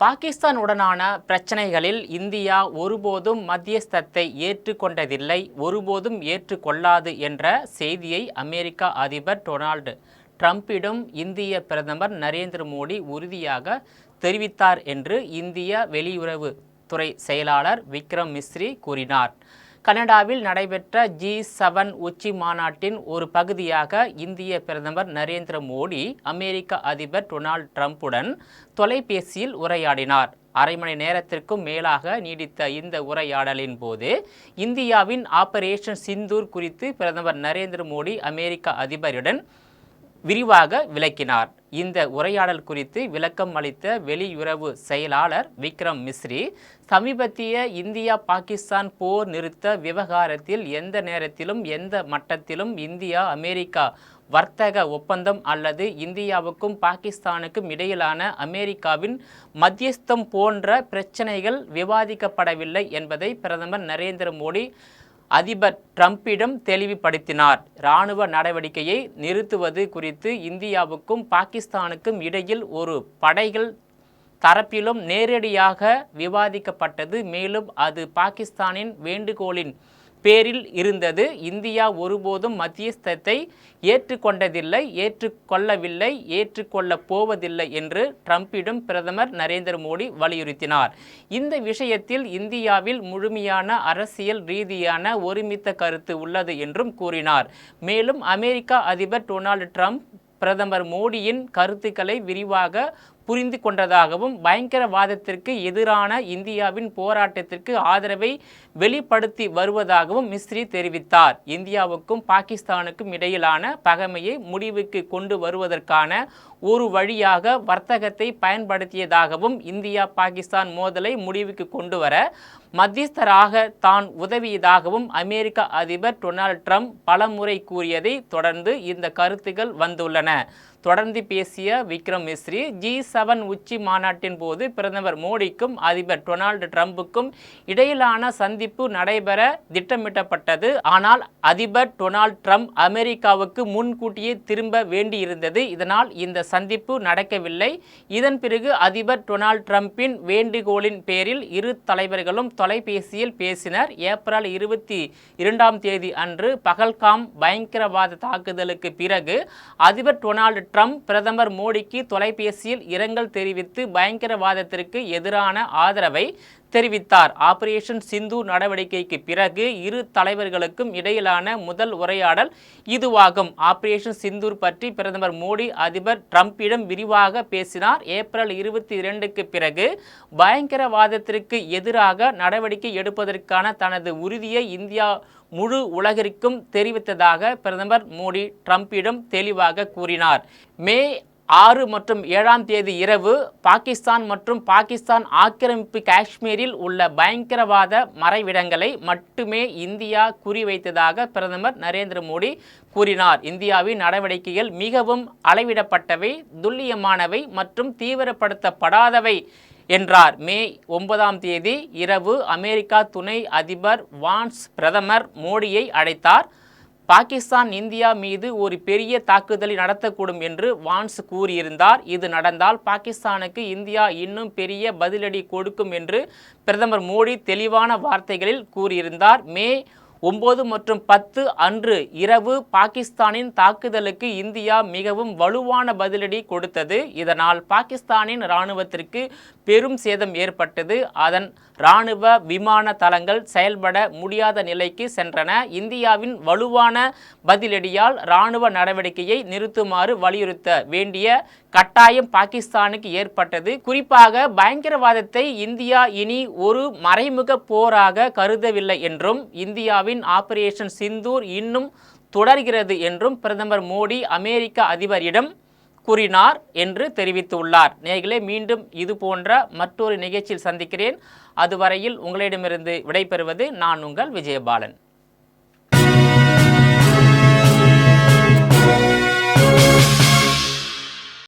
பாகிஸ்தானுடனான பிரச்சனைகளில் இந்தியா ஒருபோதும் மத்தியஸ்தத்தை ஏற்றுக்கொண்டதில்லை, ஒருபோதும் ஏற்றுக்கொள்ளாது என்ற செய்தியை அமெரிக்க அதிபர் டொனால்டு ட்ரம்பிடம் இந்திய பிரதமர் நரேந்திர மோடி உறுதியாக தெரிவித்தார் என்று இந்திய வெளியுறவு துறை செயலாளர் விக்ரம் மிஸ்ரி கூறினார். கனடாவில் நடைபெற்ற G7 உச்சி மாநாட்டின் ஒரு பகுதியாக இந்திய பிரதமர் நரேந்திர மோடி அமெரிக்க அதிபர் டொனால்டு ட்ரம்புடன் தொலைபேசியில் உரையாடினார். அரை மணி நேரத்திற்கும் மேலாக நீடித்த இந்த உரையாடலின் போது இந்தியாவின் ஆபரேஷன் சிந்தூர் குறித்து பிரதமர் நரேந்திர மோடி அமெரிக்க அதிபருடன் விரிவாக விளக்கினார். இந்த உரையாடல் குறித்து விளக்கம் அளித்த வெளியுறவு செயலாளர் விக்ரம் மிஸ்ரி, சமீபத்திய இந்தியா பாகிஸ்தான் போர் நிறுத்த விவகாரத்தில் எந்த நேரத்திலும் எந்த மட்டத்திலும் இந்தியா அமெரிக்கா வர்த்தக ஒப்பந்தம் அல்லது இந்தியாவுக்கும் பாகிஸ்தானுக்கும் இடையிலான அமெரிக்காவின் மத்தியஸ்தம் போன்ற பிரச்சனைகள் விவாதிக்கப்படவில்லை என்பதை பிரதமர் நரேந்திர மோடி அதிபர் ட்ரம்பிடம் தெளிவுபடுத்தினார். இராணுவ நடவடிக்கையை நிறுத்துவது குறித்து இந்தியாவுக்கும் பாகிஸ்தானுக்கும் இடையில் ஒரு படைகள் தரப்பிலும் நேரடியாக விவாதிக்கப்பட்டது. மேலும் அது பாகிஸ்தானின் வேண்டுகோளின் பேரில் இருந்தது. இந்தியா ஒருபோதும் மத்தியஸ்தத்தை ஏற்றுக்கொண்டதில்லை, ஏற்றுக்கொள்ளவில்லை, ஏற்றுக்கொள்ளப் போவதில்லை என்று ட்ரம்பிடம் பிரதமர் நரேந்திர மோடி வலியுறுத்தினார். இந்த விஷயத்தில் இந்தியாவில் முழுமையான அரசியல் ரீதியான ஒருமித்த கருத்து உள்ளது என்றும் கூறினார். மேலும் அமெரிக்க அதிபர் டொனால்டு ட்ரம்ப் பிரதமர் மோடியின் கருத்துக்களை விரிவாக புரிந்து கொண்டதாகவும் பயங்கரவாதத்திற்கு எதிரான இந்தியாவின் போராட்டத்திற்கு ஆதரவை வெளிப்படுத்தி வருவதாகவும் மிஸ்ரி தெரிவித்தார். இந்தியாவுக்கும் பாகிஸ்தானுக்கும் இடையிலான பகைமையை முடிவுக்கு கொண்டு வருவதற்கான ஒரு வழியாக வர்த்தகத்தை பயன்படுத்தியதாகவும் இந்தியா பாகிஸ்தான் மோதலை முடிவுக்கு கொண்டு வர மத்தியஸ்தராக தான் உதவியதாகவும் அமெரிக்க அதிபர் டொனால்டு ட்ரம்ப் பலமுறை கூறியதை தொடர்ந்து இந்த கருத்துக்கள் வந்துள்ளன. தொடர்ந்து பேசிய விக்ரம் மிஸ்ரி, G7 உச்சி மாநாட்டின் போது பிரதமர் மோடிக்கும் அதிபர் டொனால்டு ட்ரம்புக்கும் இடையிலான சந்திப்பு நடைபெற திட்டமிட்டப்பட்டது. ஆனால் அதிபர் டொனால்டு ட்ரம்ப் அமெரிக்காவுக்கு முன்கூட்டியே திரும்ப வேண்டியிருந்தது. இதனால் இந்த சந்திப்பு நடக்கவில்லை. இதன் பிறகு அதிபர் டொனால்டு ட்ரம்பின் வேண்டுகோளின் பேரில் இரு தலைவர்களும் தொலைபேசியில் பேசினர். ஏப்ரல் 22 அன்று பகல்காம் பயங்கரவாத தாக்குதலுக்கு பிறகு அதிபர் டொனால்டு ட்ரம்ப் பிரதமர் மோடிக்கு தொலைபேசியில் இரங்கல் தெரிவித்து பயங்கரவாதத்திற்கு எதிரான ஆதரவை தெரிவித்தார். ஆபரேஷன் சிந்தூர் நடவடிக்கைக்கு பிறகு இரு தலைவர்களுக்கும் இடையிலான முதல் உரையாடல் இதுவாகும். ஆபரேஷன் சிந்தூர் பற்றி பிரதமர் மோடி அதிபர் ட்ரம்பிடம் விரிவாக பேசினார். ஏப்ரல் 22க்கு பிறகு பயங்கரவாதத்திற்கு எதிராக நடவடிக்கை எடுப்பதற்கான தனது உறுதியை இந்தியா முழு உலகிற்கும் தெரிவித்ததாக பிரதமர் மோடி ட்ரம்பிடம் தெளிவாக கூறினார். மே 6 மற்றும் 7 இரவு பாகிஸ்தான் மற்றும் பாகிஸ்தான் ஆக்கிரமிப்பு காஷ்மீரில் உள்ள பயங்கரவாத மறைவிடங்களை மட்டுமே இந்தியா குறிவைத்ததாக பிரதமர் நரேந்திர மோடி கூறினார். இந்தியாவின் நடவடிக்கைகள் மிகவும் அளவிடப்பட்டவை, துல்லியமானவை மற்றும் தீவிரப்படுத்தப்படாதவை என்றார். மே 9 இரவு அமெரிக்கா துணை அதிபர் வான்ஸ் பிரதமர் மோடியை அழைத்தார். பாகிஸ்தான் இந்தியா மீது ஒரு பெரிய தாக்குதலை நடத்தக்கூடும் என்று வான்ஸ் கூறியிருந்தார். இது நடந்தால் பாகிஸ்தானுக்கு இந்தியா இன்னும் பெரிய பதிலடி கொடுக்கும் என்று பிரதமர் மோடி தெளிவான வார்த்தைகளில் கூறியிருந்தார். மே 9 மற்றும் 10 அன்று இரவு பாகிஸ்தானின் தாக்குதலுக்கு இந்தியா மிகவும் வலுவான பதிலடி கொடுத்தது. இதனால் பாகிஸ்தானின் இராணுவத்திற்கு பெரும் சேதம் ஏற்பட்டது. அதன் இராணுவ விமான தளங்கள் செயல்பட முடியாத நிலைக்கு சென்றன. இந்தியாவின் வலுவான பதிலடியால் இராணுவ நடவடிக்கையை நிறுத்துமாறு வலியுறுத்த வேண்டிய கட்டாயம் பாகிஸ்தானுக்கு ஏற்பட்டது. குறிப்பாக பயங்கரவாதத்தை இந்தியா இனி ஒரு மறைமுக போராக கருதவில்லை என்றும் இந்தியாவின் ஆபரேஷன் சிந்தூர் இன்னும் தொடர்கிறது என்றும் பிரதமர் மோடி அமெரிக்க அதிபரிடம் கூறினார் என்று தெரிவித்துள்ளார். நேயர்களே, மீண்டும் இது போன்ற மற்றொரு நிகழ்ச்சியில் சந்திக்கிறேன். அதுவரையில் உங்களிடமிருந்து விடைபெறுவது நான் உங்கள் விஜயபாலன்.